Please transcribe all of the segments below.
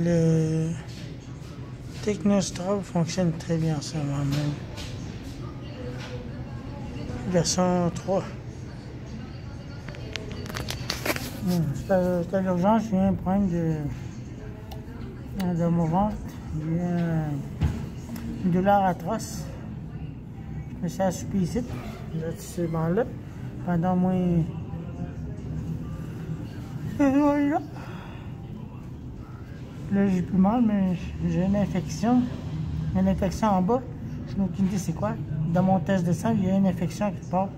Le Technostrab fonctionne très bien en ce moment même. Version 3. C'était l'urgence, j'ai eu un problème de mon ventre. J'ai eu une douleur atroce. Je me suis assoupi ici, là, ce banc-là, pendant moins... Là, j'ai plus mal, mais j'ai une infection. Une infection en bas. Je n'ai aucune idée c'est quoi. Dans mon test de sang, il y a une infection qui part.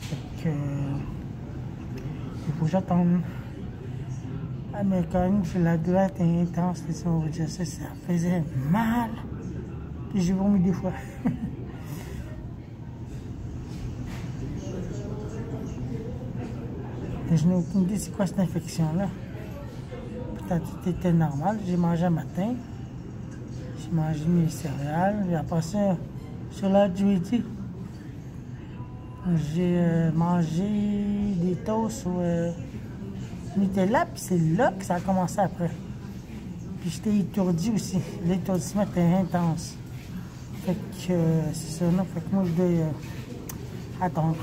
Fait que... il faut que j'attende. Ah, mais quand même, la douleur était intense, si on va dire ça, ça faisait mal. Puis j'ai vomi 2 fois. Je n'ai aucune idée c'est quoi cette infection-là. Peut-être que tout était normal. J'ai mangé un matin. J'ai mangé mes céréales. J'ai passé sur l'heure du midi. J'ai mangé des toasts au Nutella, puis c'est là que ça a commencé après. Puis j'étais étourdi aussi. L'étourdissement était intense. Fait que c'est ça, là. Fait que moi je dois attendre.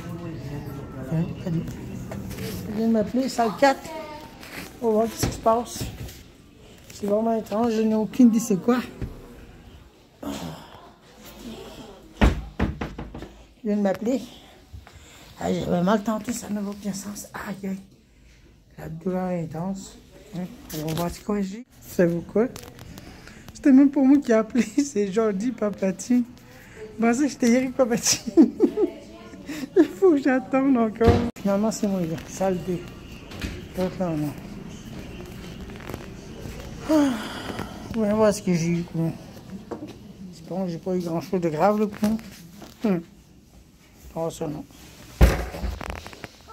Okay, salut. Il vient de m'appeler, salle 4. On va voir ce qui se passe. C'est vraiment étrange, je n'ai aucune idée c'est quoi. Il vient de m'appeler. Ah, j'avais mal tenté, ça n'avait aucun sens. Aïe, aïe. La douleur est intense. On va voir ce que j'ai. Savez-vous quoi? C'était même pour moi qui a appelé. C'est Jordi Papati. Je pensais que j'étais Eric Papati. Il faut que j'attende encore. Finalement, c'est moi, là. Salle 2. Donc là, non. On va voir ce que j'ai eu, quoi. C'est bon, j'ai pas eu grand-chose de grave, là, quoi. Oh, ça, non.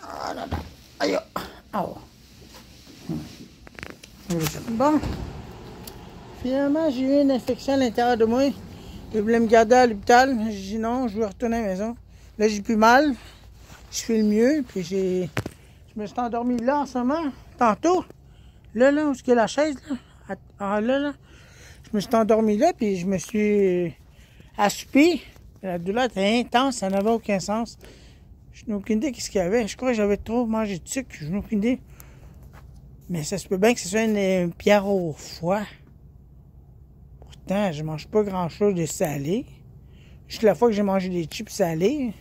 Ah là là. Aïe. Ah ouais. Bon. Finalement, j'ai eu une infection à l'intérieur de moi. Ils voulaient me garder à l'hôpital. J'ai dit non, je veux retourner à la maison. Là, j'ai plus mal. Je fais le mieux. Puis je me suis endormi là en ce moment. Tantôt. Là, où est-ce qu'il y a la chaise, là? Ah, là. Je me suis endormi là, puis je me suis assoupi. La douleur était intense, ça n'avait aucun sens. Je n'ai aucune idée qu'est-ce qu'il y avait. Je crois que j'avais trop mangé de sucre. Je n'ai aucune idée. Mais ça se peut bien que ce soit une pierre au foie. Pourtant, je mange pas grand-chose de salé. Juste la fois que j'ai mangé des chips salés.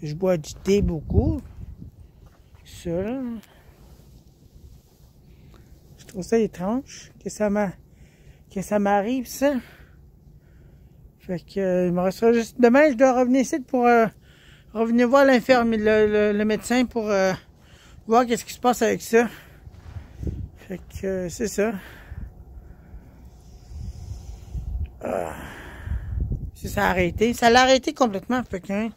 Je bois du thé beaucoup. Ça, là. Je trouve ça étrange que ça m'arrive, ça. Fait que, il me restera juste... Demain, je dois revenir ici pour revenir voir l'infirmier, le médecin pour voir qu'est-ce qui se passe avec ça. Fait que, c'est ça. Si ça a arrêté. Ça l'a arrêté complètement. Fait que, hein,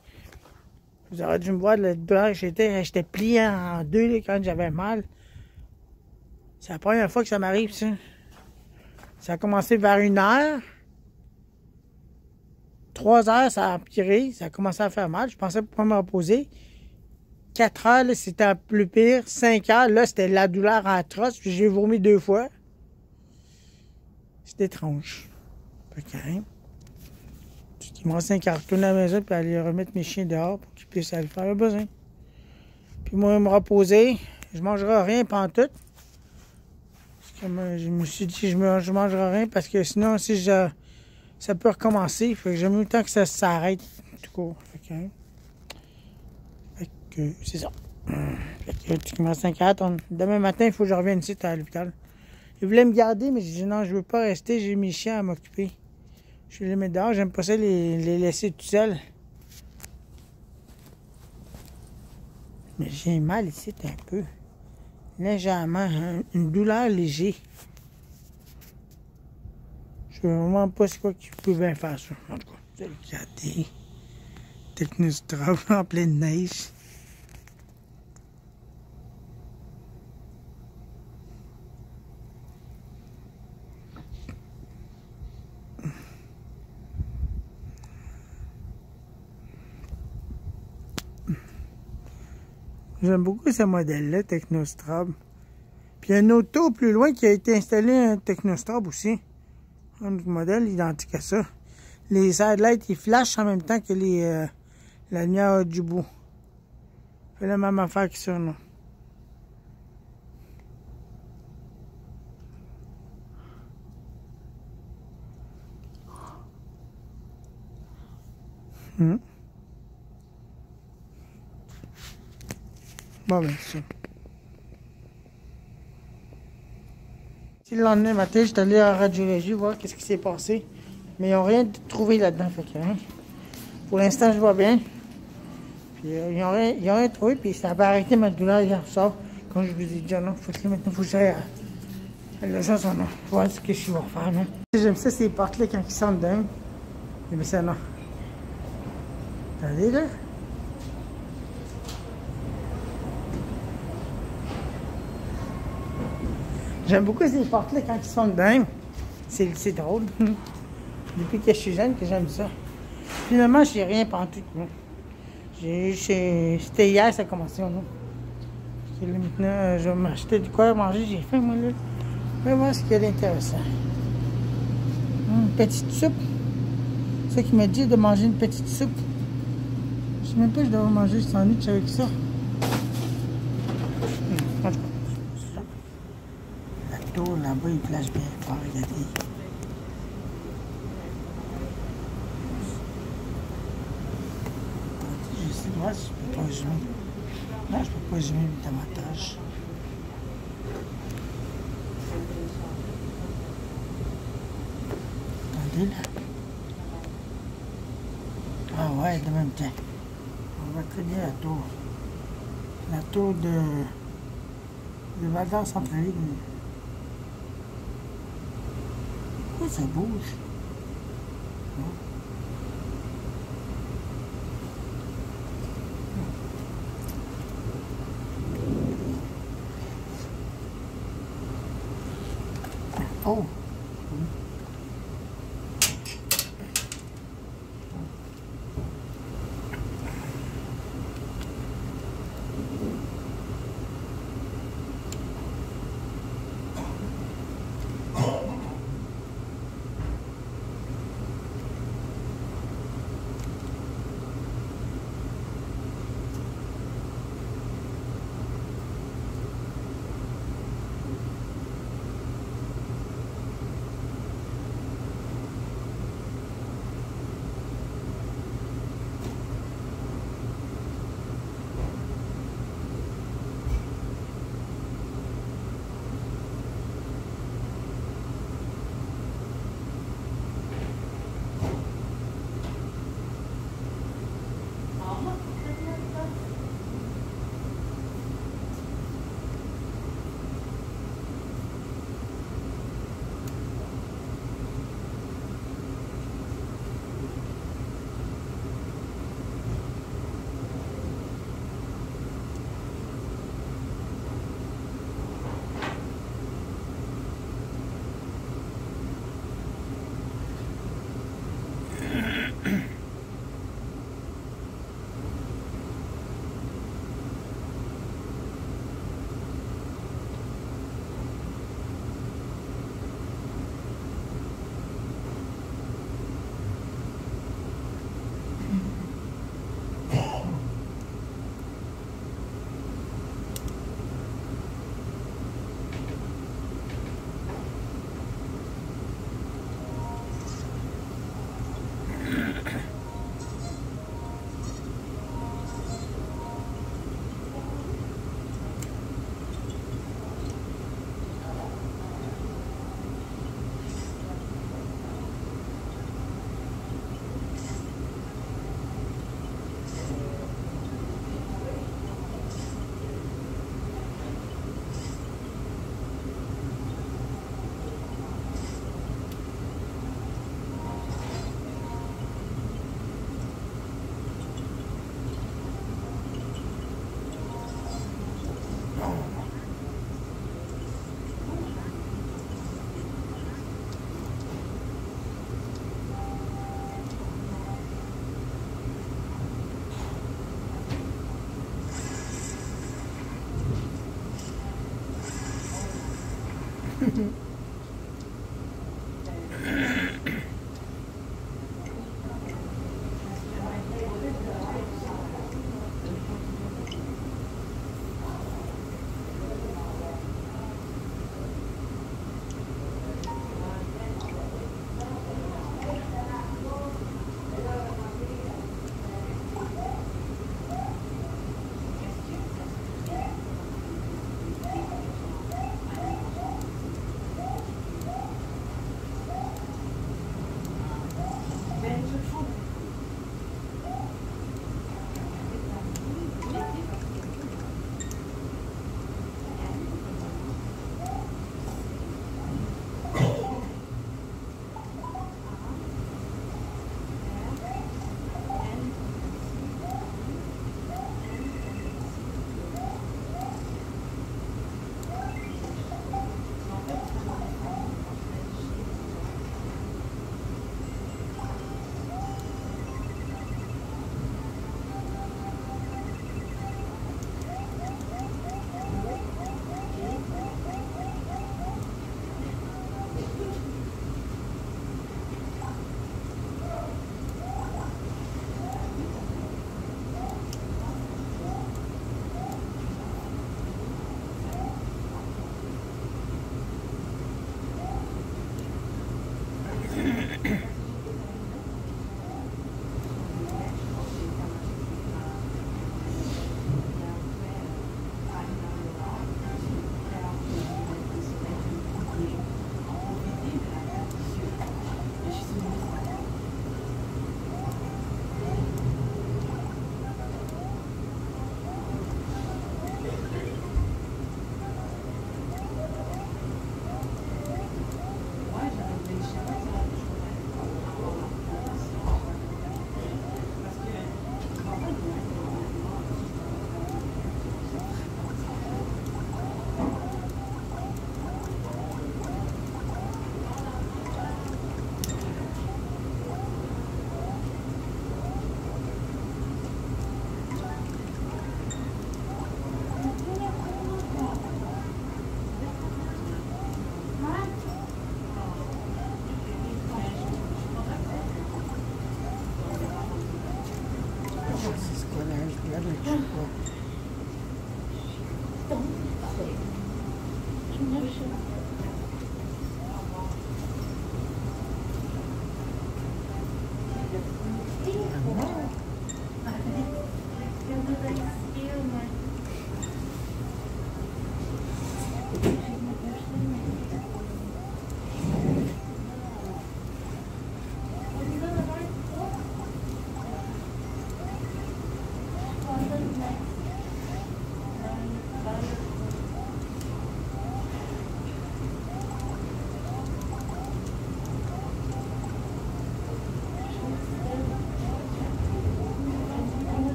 vous aurez dû me voir le douleur que j'étais plié en deux là, quand j'avais mal. C'est la première fois que ça m'arrive, ça. Ça a commencé vers 1h. 3h, ça a empiré. Ça a commencé à faire mal. Je pensais pouvoir me reposer. 4h, là, c'était un peu plus pire. 5h, là, c'était la douleur atroce. Puis j'ai vomi 2 fois. C'est étrange. Fait que, hein, il me reste un carton à la maison puis aller remettre mes chiens dehors pour qu'ils puissent aller faire le besoin. Puis moi, me reposer. Je mangerai rien pantoute. Je me suis dit je mangerai rien parce que sinon, si ça peut recommencer. Fait que j'aime mieux le temps que ça s'arrête tout court. Fait que c'est ça. Fait que il me reste un carton. Demain matin, il faut que je revienne ici à l'hôpital. Ils voulaient me garder, mais j'ai dit non, je veux pas rester, j'ai mes chiens à m'occuper. Je vais les mettre dehors, j'aime pas ça les laisser tout seuls. Mais j'ai mal ici un peu. Légèrement, une douleur léger. Je sais vraiment pas c'est quoi qui peut bien faire ça. En tout cas, vous allez regarder. Technostrab en pleine neige. J'aime beaucoup ce modèle-là, Technostrab. Puis il y a une auto plus loin qui a été installé un Technostop aussi. Un autre modèle identique à ça. Les sidelights, ils flashent en même temps que la lumière du bout. C'est la même affaire que ça, non? Bon, ben, c'est ça. Le lendemain matin, j'étais allé à Radiologie voir qu'est-ce qui s'est passé. Mais ils n'ont rien trouvé là-dedans. Fait que, hein, pour l'instant, je vois bien. Puis ils n'ont rien trouvé. Puis ça va arrêter ma douleur hier soir. Comme je vous ai dit, non, faut que maintenant, il faut que j'aille à l'urgence. Non, voir ce que je vais faire. Non. J'aime ça, ces portes-là, quand ils sont dedans. Mais ça, non. Attendez, là. J'aime beaucoup ces portes-là quand ils sont dedans. C'est drôle. Depuis que je suis jeune, que j'aime ça. Finalement, je n'ai rien pantoute. C'était hier, ça a commencé. Non? Maintenant, je vais m'acheter du quoi à manger. J'ai faim, moi, là. Je vais voir ce qu'il y a d'intéressant. Une petite soupe. C'est ça qui m'a dit de manger une petite soupe. Je sais même pas si je dois manger un sandwich avec ça. La tour là-bas, il flash bien fort, regardez. Je sais pas si je peux pas zoomer. Non, je peux pas zoomer davantage. Attendez là. Ah ouais, de même temps. On va très bien la tour. La tour de Val-d'Or Centrale. Pourquoi ça bouge? Oh!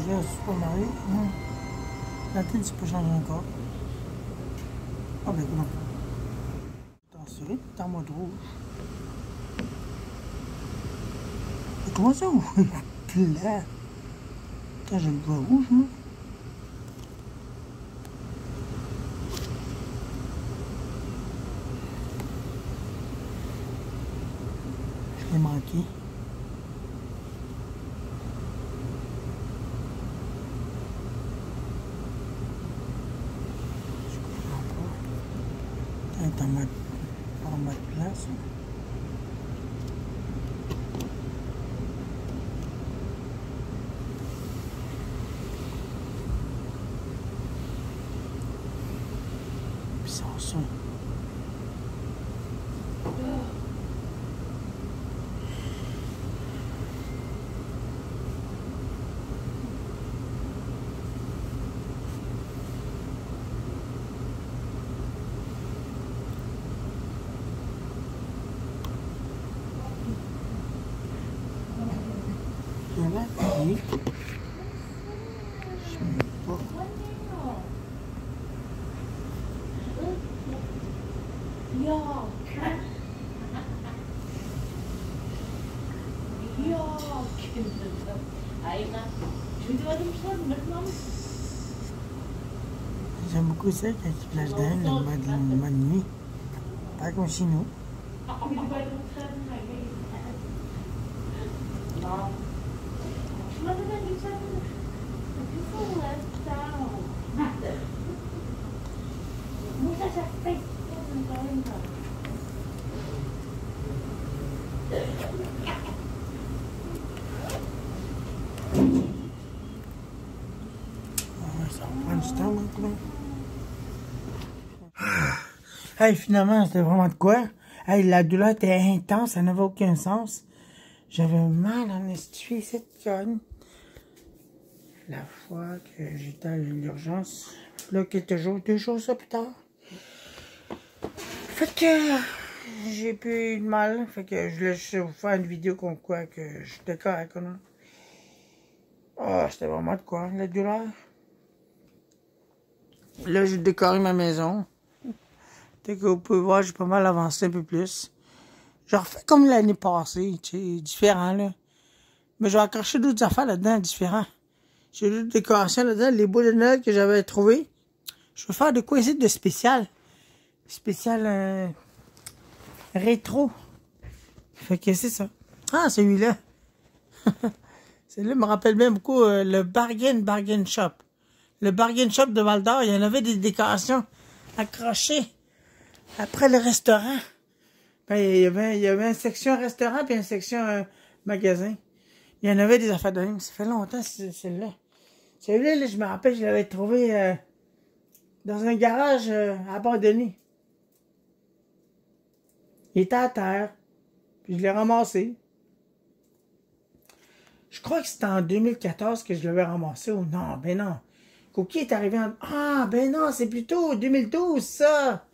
Je vais au supermarché. La tête, tu peux changer encore. Ah ben non. Attention, t'es en mode rouge. Et comment ça, vous là? Putain, j'ai le doigt rouge, moi. Je l'ai manqué. En mode place. Puis ça en son. Oui. Je sais même pas. J'aime beaucoup ça quand il flash dans le mode nuit. Pas comme chez nous. Ça va prendre du temps maintenant. Hey, finalement, c'était vraiment de quoi? Hey, la douleur était intense, ça n'avait aucun sens. J'avais mal en estivie, cette conne. La fois que j'étais à l'urgence, là, quelques jours, 2 jours ça plus tard. Fait que j'ai plus eu de mal. Fait que je voulais vous faire une vidéo comme quoi que j'étais correct, là. Ah, c'était vraiment de quoi, la douleur. Là, j'ai décoré ma maison. Peut-être que vous pouvez voir, j'ai pas mal avancé un peu plus. Je refais comme l'année passée, tu sais, différent, là. Mais je vais accrocher d'autres affaires là-dedans, différents. J'ai d'autres décorations là-dedans, les boules de Noël que j'avais trouvées. Je vais faire de quoi ici de spécial. Spécial rétro. Fait que c'est ça. Ah, celui-là. Celui-là me rappelle bien beaucoup le Bargain Shop. Le Bargain Shop de Val-d'Or, il y en avait des décorations accrochées après le restaurant. Ben, il y avait une section restaurant puis une section magasin. Il y en avait des affaires de même. Ça fait longtemps, celle-là. Celui-là, là, je me rappelle, je l'avais trouvé dans un garage abandonné. Il était à terre. Puis je l'ai ramassé. Je crois que c'était en 2014 que je l'avais ramassé. Ou non, ben non. Cookie est arrivé en... Ah, ben non, c'est plutôt 2012, ça.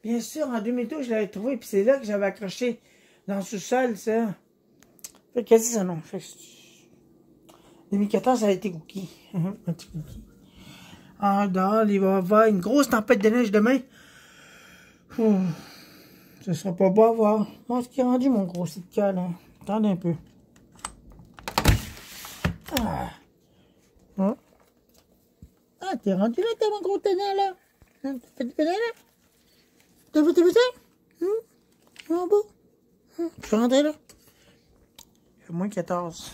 Bien sûr, en 2012, je l'avais trouvé. Puis c'est là que j'avais accroché dans le sous-sol, ça. Fait que c'est ça, non. Fait que 2014, ça a été Cookie. Un petit Cookie. Ah, dehors, il va y avoir une grosse tempête de neige demain. Ce sera pas beau à voir. Moi, ce qui est rendu mon gros site de là. Attendez un peu. Ah. Oh. Ah, t'es rendu là, t'as mon gros tenant, là. T'as fait du tenant, là? T'as vu ça? C'est mon beau. Je suis rentré, là. Il fait moins 14.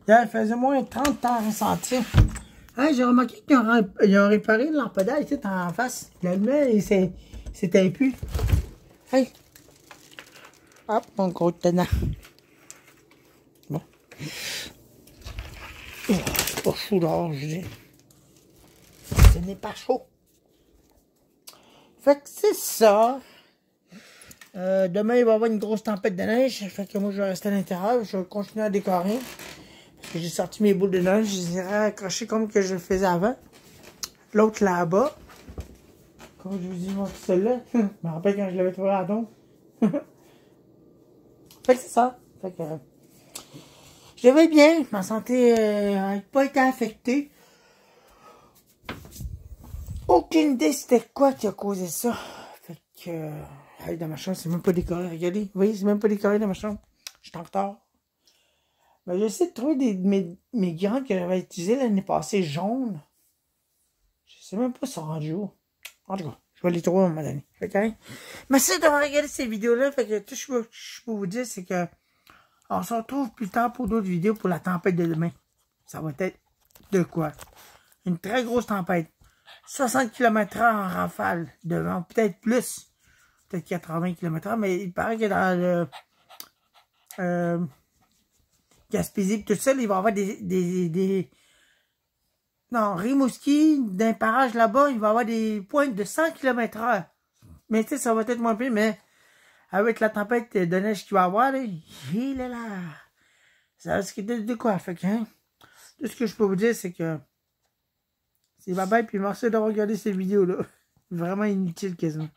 Là, il faisait moins 30 ans ressenti. Hey, j'ai remarqué qu'ils ont réparé le lampadaire ici en face. Il allumait et c'était plus. Hey! Hop, mon gros tenant. Bon. Oh, c'est pas chaud dehors, je dis. Ce n'est pas chaud. Fait que c'est ça. Demain, il va y avoir une grosse tempête de neige. Fait que moi, je vais rester à l'intérieur. Je vais continuer à décorer. Parce que j'ai sorti mes boules de neige. Je les ai accrochées comme que je le faisais avant. L'autre là-bas. Comme je vous dis, moi, celle-là. Je me rappelle quand je l'avais trouvé à don. Fait que c'est ça. Fait que je vais bien. Ma santé n'a pas été affectée. Aucune idée c'était quoi qui a causé ça. Fait que dans ma chambre, c'est même pas décoré. Regardez. Vous voyez, c'est même pas décoré dans ma chambre. Je suis en retard. Mais j'essaie de trouver mes gants que j'avais utilisés l'année passée jaunes. Je sais même pas si ça rendu où. En tout cas, je vais les trouver à un moment donné. Fait que, merci d'avoir regardé ces vidéos-là. Fait que tout ce que je peux vous dire, c'est que on se retrouve plus tard pour d'autres vidéos pour la tempête de demain. Ça va être de quoi? Une très grosse tempête. 60 km/h en rafale de vent, peut-être plus. Peut-être 80 km/h, mais il paraît que dans le Gaspésie, tout ça, il va y avoir non, Rimouski, d'un parage là-bas, il va y avoir des pointes de 100 km/h. Mais tu sais, ça va être moins pire, mais avec la tempête de neige qu'il va y avoir, là, il est là. Ça risque de quoi? Fait que, tout ce que je peux vous dire, c'est que c'est bye bye, puis merci de regarder ces vidéos-là. Vraiment inutile quasiment.